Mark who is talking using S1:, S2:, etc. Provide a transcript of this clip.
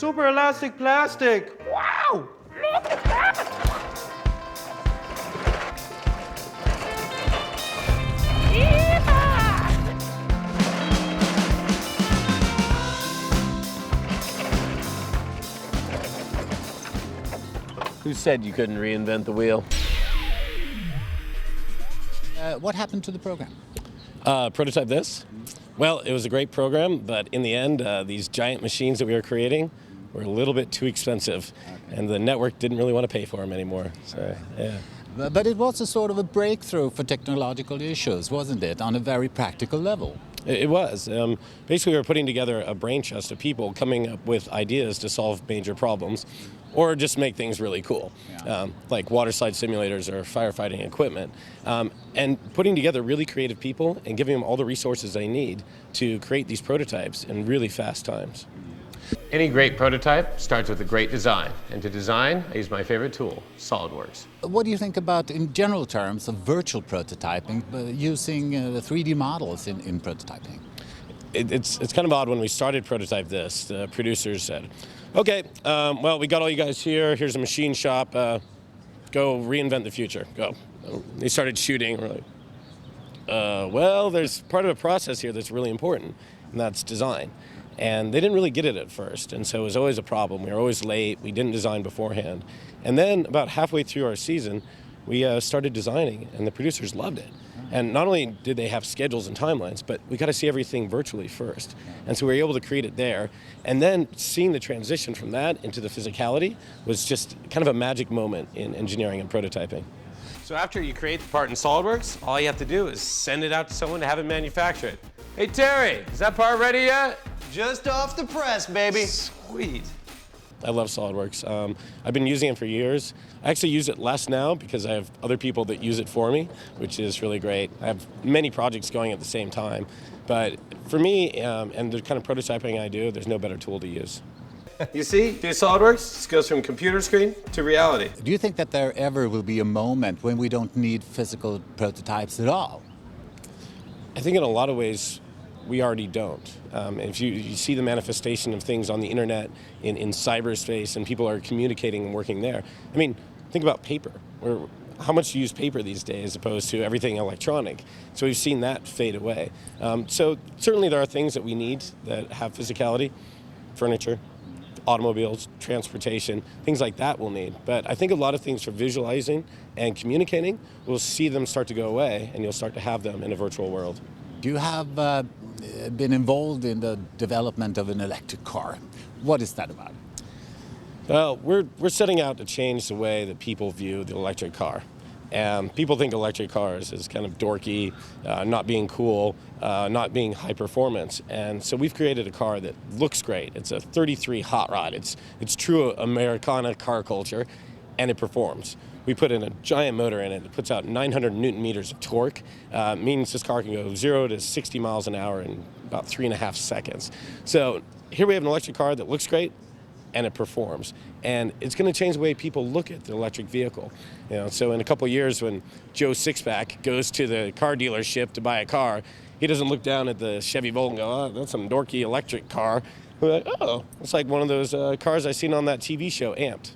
S1: Super elastic plastic. Wow! Look at that!
S2: Who said you couldn't reinvent the wheel?
S3: What happened to the program?
S2: Prototype this? Well, it was a great program, but in the end, these giant machines that we were creating were a little bit too expensive, and the network didn't really want to pay for them anymore. So, yeah.
S3: But it was a sort of a breakthrough for technological issues, wasn't it, on a very practical level?
S2: It was. Basically, we were putting together a brain trust of people coming up with ideas to solve major problems or just make things really cool, like water slide simulators or firefighting equipment, and putting together really creative people and giving them all the resources they need to create these prototypes in really fast times. Any great prototype starts with a great design, and to design, I use my favorite tool, SolidWorks.
S3: What do you think about, in general terms, of virtual prototyping, using 3D models in prototyping?
S2: It's kind of odd. When we started Prototype This, the producers said, okay, well, we got all you guys here. Here's a machine shop. Go reinvent the future. Go. They started shooting. We're like, well, there's part of a process here that's really important, and that's design. And they didn't really get it at first, and so it was always a problem. We were always late. We didn't design beforehand. And then about halfway through our season, we started designing, and the producers loved it. And not only did they have schedules and timelines, but we got to see everything virtually first. And so we were able to create it there. And then seeing the transition from that into the physicality was just kind of a magic moment in engineering and prototyping. So after you create the part in SolidWorks, all you have to do is send it out to someone to have it manufactured. Hey Terry, is that part ready yet?
S4: Just off the press, baby.
S2: Sweet. I love SolidWorks. I've been using it for years. I actually use it less now because I have other people that use it for me, which is really great. I have many projects going at the same time. But for me, and the kind of prototyping I do, there's no better tool to use. You see, do SolidWorks, this goes from computer screen to reality.
S3: Do you think that there ever will be a moment when we don't need physical prototypes at all?
S2: I think in a lot of ways, we already don't. If you see the manifestation of things on the internet, in cyberspace, and people are communicating and working there. I mean, think about paper. How much you use paper these days as opposed to everything electronic. So we've seen that fade away. So certainly there are things that we need that have physicality, furniture, automobiles, transportation, things like that we'll need. But I think a lot of things for visualizing and communicating, we'll see them start to go away, and you'll start to have them in a virtual world.
S3: You have been involved in the development of an electric car. What is that about?
S2: Well, we're setting out to change the way that people view the electric car. And people think electric cars is kind of dorky, not being cool, not being high performance. And so we've created a car that looks great. It's a 33 hot rod. It's true Americana car culture, and it performs. We put in a giant motor in it that puts out 900 Newton meters of torque. Means this car can go 0 to 60 miles an hour in about 3.5 seconds. So here we have an electric car that looks great, and it performs. And it's going to change the way people look at the electric vehicle. So in a couple of years, when Joe Sixpack goes to the car dealership to buy a car, he doesn't look down at the Chevy Volt and go, oh, that's some dorky electric car. We're like, oh, it's like one of those cars I seen on that TV show, Amped.